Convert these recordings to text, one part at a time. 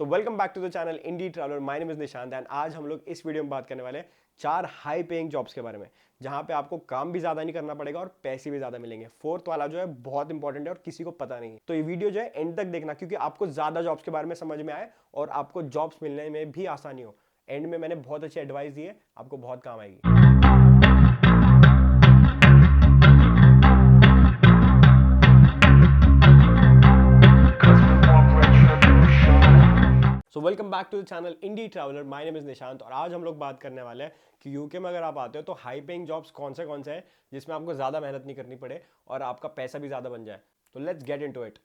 तो welcome back to the channel Indie Traveller. My name is Nishant and आज हम लोग इस वीडियो में बात करने वाले हैं 4 हाई पेइंग जॉब्स के बारे में, जहां पे आपको काम भी ज्यादा नहीं करना पड़ेगा और पैसे भी ज्यादा मिलेंगे। फोर्थ वाला जो है बहुत इंपॉर्टेंट है और किसी को पता नहीं है, तो ये वीडियो जो है एंड तक देखना, क्योंकि आपको ज्यादा जॉब्स के बारे में समझ में आए और आपको जॉब्स मिलने में भी आसानी हो। एंड में मैंने बहुत अच्छी एडवाइस दी है, आपको बहुत काम आएगी। So welcome back to the channel Indie Traveller. My name is Nishant और आज हम लोग बात करने वाले हैं कि यूके में अगर आप आते हो तो हाई पेइंग जॉब्स कौन से हैं जिसमें आपको ज़्यादा मेहनत नहीं करनी पड़े और आपका पैसा भी ज़्यादा बन जाए। तो लेट्स गेट इनटू इट।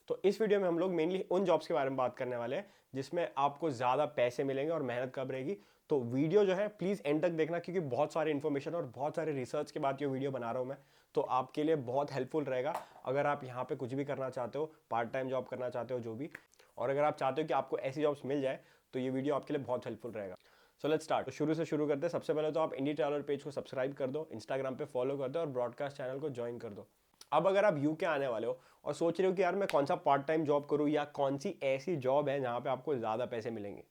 तो इस वीडियो में हम लोग मेनली उन जॉब्स के बारे में बात करने वाले हैं जिसमें आपको ज़्यादा पैसे मिलेंगे और मेहनत कम रहेगी। तो वीडियो जो है प्लीज़ एंड तक देखना, क्योंकि बहुत सारी इन्फॉर्मेशन और बहुत सारे रिसर्च के बाद ये वीडियो बना रहा हूँ मैं, तो आपके लिए बहुत हेल्पफुल रहेगा अगर आप यहाँ पे कुछ भी करना चाहते हो, पार्ट टाइम जॉब करना चाहते हो, जो भी, और अगर आप चाहते हो कि आपको ऐसी जॉब्स मिल जाए तो ये वीडियो आपके लिए बहुत हेल्पफुल रहेगा। So let's start. तो शुरू से शुरू करते हैं। सबसे पहले तो आप इंडी ट्रैवलर पेज को सब्सक्राइब कर दो, इंस्टाग्राम पे फॉलो कर दो और ब्रॉडकास्ट चैनल को ज्वाइन कर दो। अब अगर आप यूके आने वाले हो और सोच रहे हो कि यार मैं कौन सा पार्ट टाइम जॉब करूँ या कौन सी ऐसी जॉब है जहाँ पे आपको ज़्यादा पैसे मिलेंगे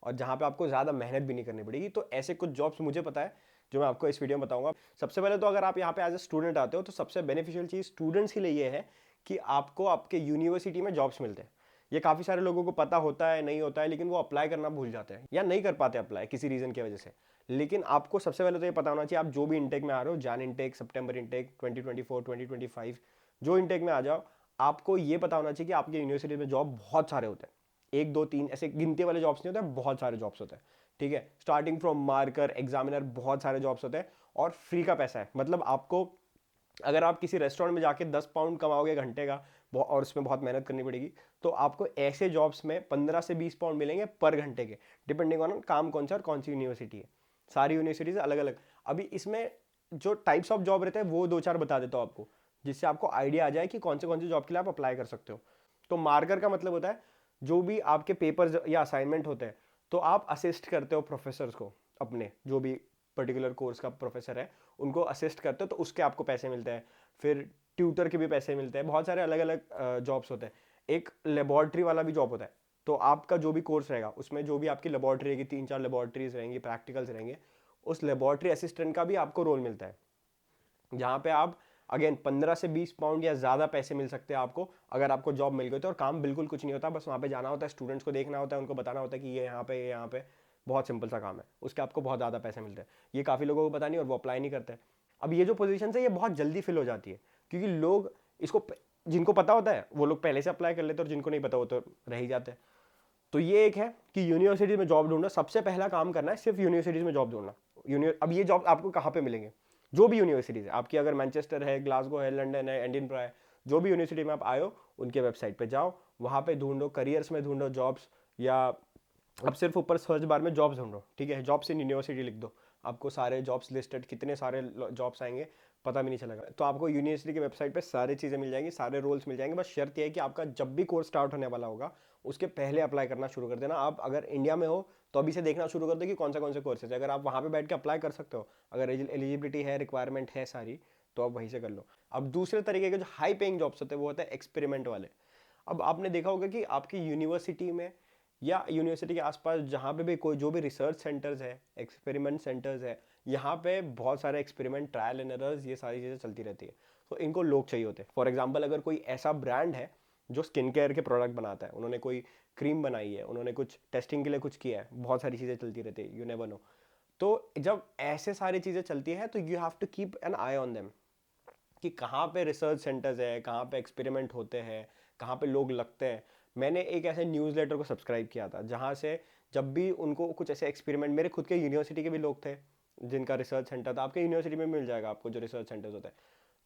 और जहाँ पे आपको ज़्यादा मेहनत भी नहीं करनी पड़ेगी, तो ऐसे कुछ जॉब्स मुझे पता है जो मैं आपको इस वीडियो में बताऊंगा। सबसे पहले तो अगर आप यहाँ पे एज ए स्टूडेंट आते हो तो सबसे बेनिफिशियल चीज़ स्टूडेंट्स के लिए ये है कि आपको आपके यूनिवर्सिटी में जॉब्स मिलते हैं। ये काफ़ी सारे लोगों को पता होता है, नहीं होता है, लेकिन वो अप्लाई करना भूल जाते हैं या नहीं कर पाते अप्लाई किसी रीज़न की वजह से। लेकिन आपको सबसे पहले तो ये पता होना चाहिए, आप जो भी इंटेक में आ रहे हो, जैन इंटेक, सितंबर इंटेक, 2024, 2025, जो इंटेक में आ जाओ, आपको ये पता होना चाहिए कि आपकी यूनिवर्सिटी में जॉब बहुत सारे होते हैं। 1 2 3 ऐसे गिनती वाले जॉब्स नहीं होते, बहुत सारे जॉब्स होते हैं। ठीक है, स्टार्टिंग फ्रॉम मार्कर, एग्जामिनर, बहुत सारे जॉब्स होते हैं और फ्री का पैसा है। मतलब आपको अगर आप किसी रेस्टोरेंट में जाके 10 पाउंड कमाओगे घंटे का और उसमें बहुत मेहनत करनी पड़ेगी, तो आपको ऐसे जॉब्स में 15 से 20 पाउंड मिलेंगे पर घंटे के, डिपेंडिंग ऑन काम कौन सा और कौन सी यूनिवर्सिटी है। सारी यूनिवर्सिटीज अलग अलग। अभी इसमें जो टाइप्स ऑफ जॉब रहते हैं वो 2 4 बता देता हूँ आपको, जिससे आपको आइडिया आ जाए कि कौन से जॉब के लिए आप अप्लाई कर सकते हो। तो मार्कर का मतलब होता है जो भी आपके पेपर्स या असाइनमेंट होते हैं, तो आप असिस्ट करते हो प्रोफेसर्स को, अपने जो भी पर्टिकुलर कोर्स का प्रोफेसर है उनको असिस्ट करते हो, तो उसके आपको पैसे मिलते हैं। फिर ट्यूटर के भी पैसे मिलते हैं। बहुत सारे अलग अलग जॉब्स होते हैं। एक लेबॉर्ट्री वाला भी जॉब होता है, तो आपका जो भी कोर्स रहेगा उसमें जो भी आपकी लेबॉर्ट्री रहेगी, 3 4 लेबॉर्ट्रीज रहेंगी, प्रैक्टिकल्स रहेंगे, उस लेबॉर्ट्री असिस्टेंट का भी आपको रोल मिलता है, जहाँ पे आप अगेन 15 से 20 पाउंड या ज़्यादा पैसे मिल सकते हैं आपको अगर आपको जॉब मिल गई तो। और काम बिल्कुल कुछ नहीं होता, बस वहाँ पे जाना होता है, स्टूडेंट्स को देखना होता है, उनको बताना होता है कि ये यहाँ पे, ये यहाँ पे। बहुत सिंपल सा काम है, उसके आपको बहुत ज़्यादा पैसे मिलते हैं। ये काफ़ी लोगों को पता नहीं और वो अप्लाई नहीं करते। अब ये जो पोजीशन है ये बहुत जल्दी फिल हो जाती है, क्योंकि लोग इसको, जिनको पता होता है वो लोग पहले से अप्लाई कर लेते हैं और जिनको नहीं पता वो तो रह ही जाते हैं। तो ये एक है कि यूनिवर्सिटी में जॉब ढूंढना, सबसे पहला काम करना है सिर्फ यूनिवर्सिटीज में जॉब ढूंढना। अब ये जॉब आपको कहाँ पे मिलेंगे? जो भी यूनिवर्सिटीज है आपकी, अगर मैनचेस्टर है, ग्लासगो है, लंदन है, एडिनबरा है, जो भी यूनिवर्सिटी में आप आए हो उनके वेबसाइट पे जाओ, वहाँ पे ढूंढो, करियर्स में ढूंढो जॉब्स, या अब सिर्फ ऊपर सर्च बार में जॉब्स ढूंढो। ठीक है, जॉब्स इन यूनिवर्सिटी लिख दो, आपको सारे जॉब्स लिस्टेड, कितने सारे जॉब्स आएंगे पता भी नहीं चलेगा। तो आपको यूनिवर्सिटी की वेबसाइट पे सारी चीज़ें मिल जाएंगी, सारे रोल्स मिल जाएंगे। बस शर्त यह है कि आपका जब भी कोर्स स्टार्ट होने वाला होगा उसके पहले अप्लाई करना शुरू कर देना। आप अगर इंडिया में हो तो अभी से देखना शुरू कर दो कि कौन से कोर्सेज है। अगर आप वहाँ पे बैठ के अप्लाई कर सकते हो, अगर एलिजिबिलिटी है, रिक्वायरमेंट है सारी, तो आप वहीं से कर लो। अब दूसरे तरीके के जो हाई पेइंग जॉब्स होते हैं वो होते हैं एक्सपेरिमेंट वाले। अब आपने देखा होगा कि आपकी यूनिवर्सिटी में या यूनिवर्सिटी के आसपास जहाँ पे भी कोई जो भी रिसर्च सेंटर्स है, एक्सपेरिमेंट सेंटर्स है, यहाँ पे बहुत सारे एक्सपेरिमेंट, ट्रायल एंड एरर्स, ये सारी चीज़ें चलती रहती है। तो इनको लोग चाहिए होते हैं। फॉर एग्जांपल, अगर कोई ऐसा ब्रांड है जो स्किन केयर के प्रोडक्ट बनाता है, उन्होंने कोई क्रीम बनाई है, उन्होंने कुछ टेस्टिंग के लिए कुछ किया है, बहुत सारी चीज़ें चलती रहती है, यू नेवर नो। तो जब ऐसे सारी चीज़ें चलती है तो you have to keep an eye on them, कि कहाँ पे रिसर्च सेंटर्स है, कहाँ पे एक्सपेरिमेंट होते हैं, कहाँ पे लोग लगते हैं। मैंने एक ऐसे न्यूज़लेटर को सब्सक्राइब किया था जहाँ से जब भी उनको कुछ ऐसे एक्सपेरिमेंट, मेरे खुद के यूनिवर्सिटी के भी लोग थे जिनका रिसर्च सेंटर था, आपके यूनिवर्सिटी में मिल जाएगा आपको जो रिसर्च सेंटर्स होते हैं,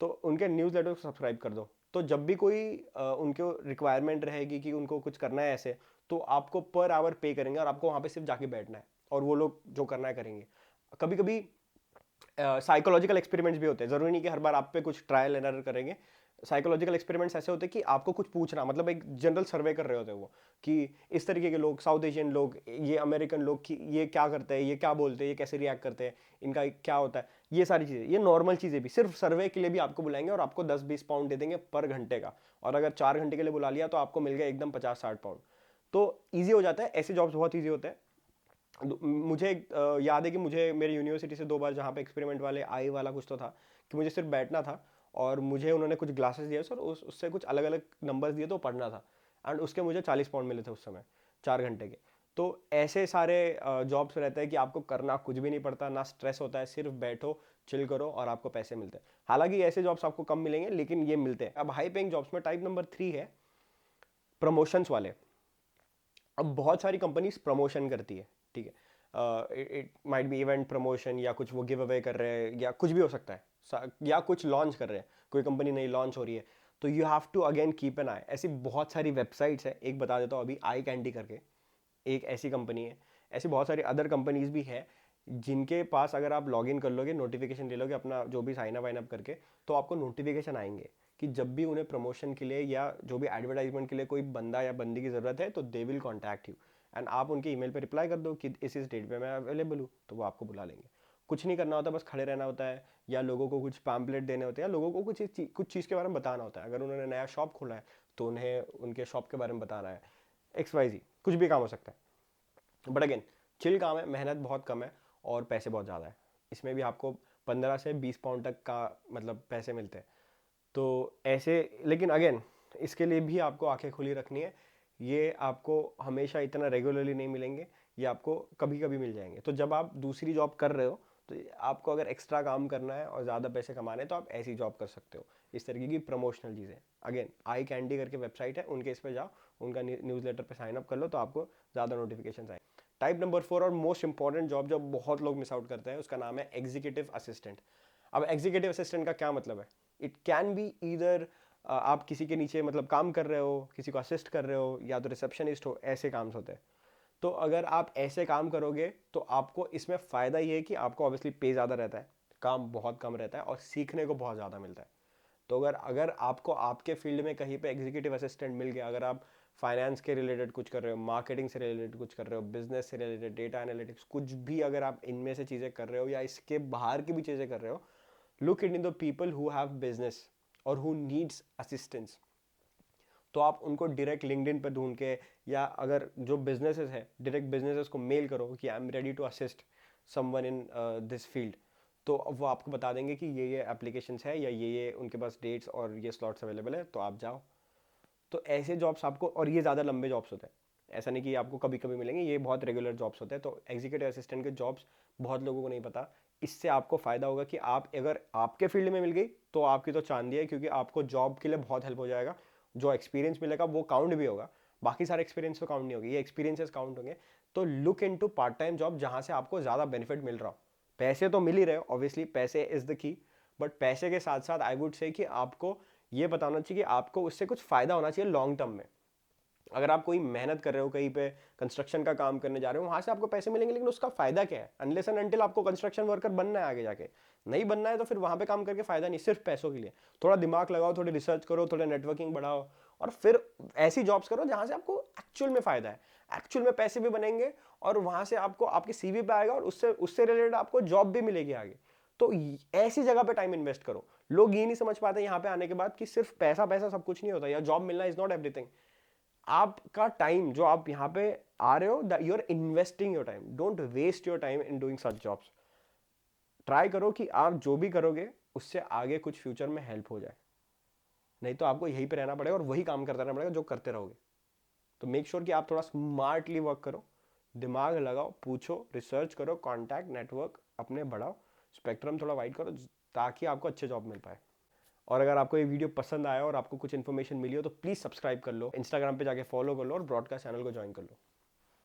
तो उनके न्यूज़लेटर को सब्सक्राइब कर दो। तो जब भी कोई उनको रिक्वायरमेंट रहेगी कि उनको कुछ करना है ऐसे, तो आपको पर आवर पे करेंगे और आपको वहाँ पे सिर्फ जाके बैठना है और वो लोग जो करना है करेंगे। कभी कभी साइकोलॉजिकल एक्सपेरिमेंट्स भी होते हैं, जरूरी नहीं कि हर बार आप पे कुछ ट्रायल एंड एरर करेंगे। साइकोलॉजिकल एक्सपेरिमेंट्स ऐसे होते हैं कि आपको कुछ पूछना, मतलब एक जनरल सर्वे कर रहे होते हैं वो, कि इस तरीके के लोग, साउथ एशियन लोग, ये अमेरिकन लोग, कि ये क्या करते हैं, ये क्या बोलते हैं, ये कैसे रिएक्ट करते हैं, इनका क्या होता है, ये सारी चीज़ें, ये नॉर्मल चीज़ें भी सिर्फ सर्वे के लिए भी आपको बुलाएंगे और आपको 10 20 पाउंड दे देंगे पर घंटे का। और अगर 4 घंटे के लिए बुला लिया तो आपको मिल गया एकदम 50 60 पाउंड। तो ईजी हो जाता है, ऐसे जॉब्स बहुत ईजी होते हैं। मुझे याद है कि मुझे मेरी यूनिवर्सिटी से 2 बार जहाँ पे एक्सपेरिमेंट वाले आई वाला कुछ तो था कि मुझे सिर्फ बैठना था और मुझे उन्होंने कुछ ग्लासेस दिए सर, उससे कुछ अलग अलग नंबर्स दिए तो पढ़ना था, एंड उसके मुझे 40 पाउंड मिले थे उस समय 4 घंटे के। तो ऐसे सारे जॉब्स रहते हैं कि आपको करना कुछ भी नहीं पड़ता, ना स्ट्रेस होता है, सिर्फ बैठो चिल करो और आपको पैसे मिलते हैं। हालांकि ऐसे जॉब्स आपको कम मिलेंगे लेकिन ये मिलते हैं। अब हाई पेइंग जॉब्स में टाइप नंबर 3 है प्रमोशंस वाले। अब बहुत सारी कंपनीज प्रमोशन करती है, ठीक है, it might be event promotion या कुछ वो गिव अवे कर रहे हैं या कुछ भी हो सकता है, या कुछ लॉन्च कर रहे हैं, कोई कंपनी नई लॉन्च हो रही है, तो you have to again keep an eye. ऐसी बहुत सारी वेबसाइट्स है, एक बता देता हूँ अभी, आई कैंडी करके एक ऐसी कंपनी है। ऐसी बहुत सारी अदर कंपनीज भी है जिनके पास अगर आप लॉग इन कर लोगे, नोटिफिकेशन ले लोगे अपना जो भी साइन अप वाइन अप करके, तो आपको नोटिफिकेशन आएंगे कि जब भी उन्हें प्रमोशन के लिए या जो भी एडवर्टाइजमेंट के लिए कोई बंदा या बंदी की ज़रूरत है तो they will contact you, and आप उनके ईमेल पे रिप्लाई कर दो कि इस डेट पे मैं अवेलेबल हूँ, तो वो आपको बुला लेंगे। कुछ नहीं करना होता, बस खड़े रहना होता है या लोगों को कुछ पैम्पलेट देने होते हैं या लोगों को कुछ चीज़ के बारे में बताना होता है। अगर उन्होंने नया शॉप खोला है तो उन्हें उनके शॉप के बारे में बताना है, XYZ कुछ भी काम हो सकता है। बट अगेन चिल काम है, मेहनत बहुत कम है और पैसे बहुत ज़्यादा है। इसमें भी आपको 15 से 20 पाउंड तक का मतलब पैसे मिलते हैं। तो ऐसे, लेकिन अगेन इसके लिए भी आपको आंखें खुली रखनी है, ये आपको हमेशा इतना रेगुलरली नहीं मिलेंगे, ये आपको कभी कभी मिल जाएंगे। तो जब आप दूसरी जॉब कर रहे हो तो आपको अगर एक्स्ट्रा काम करना है और ज़्यादा पैसे कमाने हैं तो आप ऐसी जॉब कर सकते हो, इस तरीके की प्रमोशनल चीज़ें। अगेन आई कैंडी करके वेबसाइट है, उनके इस पर जाओ, उनका न्यूज़लेटर पे साइन अप कर लो तो आपको ज़्यादा नोटिफिकेशन आए। टाइप नंबर 4 और मोस्ट इंपॉर्टेंट जॉब जो बहुत लोग मिस आउट करते हैं, उसका नाम है एग्जीक्यूटिव असिस्टेंट। अब एग्जीक्यूटिव असिस्टेंट का क्या मतलब है? इट कैन बी ईदर आप किसी के नीचे मतलब काम कर रहे हो, किसी को असिस्ट कर रहे हो, या तो रिसेप्शनिस्ट हो, ऐसे काम होते हैं। तो अगर आप ऐसे काम करोगे तो आपको इसमें फ़ायदा ये है कि आपको ऑब्वियसली पे ज़्यादा रहता है, काम बहुत कम रहता है और सीखने को बहुत ज़्यादा मिलता है। तो अगर अगर आपको आपके फील्ड में कहीं पे एग्जीक्यूटिव असिस्टेंट मिल गया, अगर आप फाइनेंस के रिलेटेड कुछ कर रहे हो, मार्केटिंग से रिलेटेड कुछ कर रहे हो, बिजनेस से रिलेटेड, डेटा एनालिटिक्स, कुछ भी अगर आप इनमें से चीज़ें कर रहे हो या इसके बाहर की भी चीज़ें कर रहे हो, look in the people who have business और हु नीड्स असिस्टेंस। तो आप उनको डायरेक्ट लिंक्डइन पे ढूंढ के, या अगर जो बिजनेसेस है डायरेक्ट बिजनेसेस को मेल करो कि I am ready to assist someone in this field, तो वो आपको बता देंगे कि ये एप्लीकेशंस है या ये उनके पास डेट्स और ये स्लॉट्स अवेलेबल है, तो आप जाओ। तो ऐसे जॉब्स आपको, और ये ज़्यादा लंबे जॉब्स होते हैं, ऐसा नहीं कि आपको कभी कभी मिलेंगे, ये बहुत रेगुलर जॉब्स होते हैं। तो एग्जीक्यूटिव असिस्टेंट के जॉब्स बहुत लोगों को नहीं पता। इससे आपको फ़ायदा होगा कि आप अगर आपके फील्ड में मिल गई तो आपकी तो चांदी है, क्योंकि आपको जॉब के लिए बहुत हेल्प हो जाएगा। जो एक्सपीरियंस मिलेगा वो काउंट भी होगा, बाकी सारे एक्सपीरियंस तो काउंट नहीं होगी, ये एक्सपीरियंसेस काउंट होंगे। तो look into part time job जहाँ से आपको ज़्यादा बेनिफिट मिल रहा हो। पैसे तो मिल ही रहे हो, ऑब्वियसली पैसे इज़ द की, बट पैसे के साथ साथ आई वुड से कि आपको ये बताना चाहिए कि आपको उससे कुछ फ़ायदा होना चाहिए लॉन्ग टर्म में। अगर आप कोई मेहनत कर रहे हो, कहीं पे कंस्ट्रक्शन का काम करने जा रहे हो, वहां से आपको पैसे मिलेंगे, लेकिन उसका फायदा क्या है? अनलेस एंड अनटिल आपको कंस्ट्रक्शन वर्कर बनना है आगे जाके, नहीं बनना है तो फिर वहां पे काम करके फायदा नहीं, सिर्फ पैसों के लिए। थोड़ा दिमाग लगाओ, थोड़ी रिसर्च करो, थोड़ा नेटवर्किंग बढ़ाओ और फिर ऐसी जॉब्स करो जहां से आपको एक्चुअल में फायदा है, एक्चुअल में पैसे भी बनेंगे और वहां से आपको आपके सीवी पे आएगा और उससे उससे रिलेटेड आपको जॉब भी मिलेगी आगे। तो ऐसी जगह पे टाइम इन्वेस्ट करो। लोग ये नहीं समझ पाते यहाँ पे आने के बाद कि सिर्फ पैसा पैसा सब कुछ नहीं होता, या जॉब मिलना इज नॉट एवरीथिंग। आपका टाइम जो आप यहाँ पे आ रहे हो, you are investing your time, don't waste your time in doing such jobs. Try करो कि आप जो भी करोगे उससे आगे कुछ फ्यूचर में हेल्प हो जाए, नहीं तो आपको यहीं पे रहना पड़ेगा और वही काम करता रहना पड़ेगा जो करते रहोगे। तो मेक श्योर कि आप थोड़ा स्मार्टली वर्क करो, दिमाग लगाओ, पूछो, रिसर्च करो, कॉन्टैक्ट नेटवर्क अपने बढ़ाओ, स्पेक्ट्रम थोड़ा वाइड करो ताकि आपको अच्छे जॉब मिल पाए। और अगर आपको ये वीडियो पसंद आया और आपको कुछ इन्फॉर्मेशन मिली हो तो प्लीज़ सब्सक्राइब कर लो, इंस्टाग्राम पे जाके फॉलो कर लो और ब्रॉडकास्ट चैनल को ज्वाइन कर लो।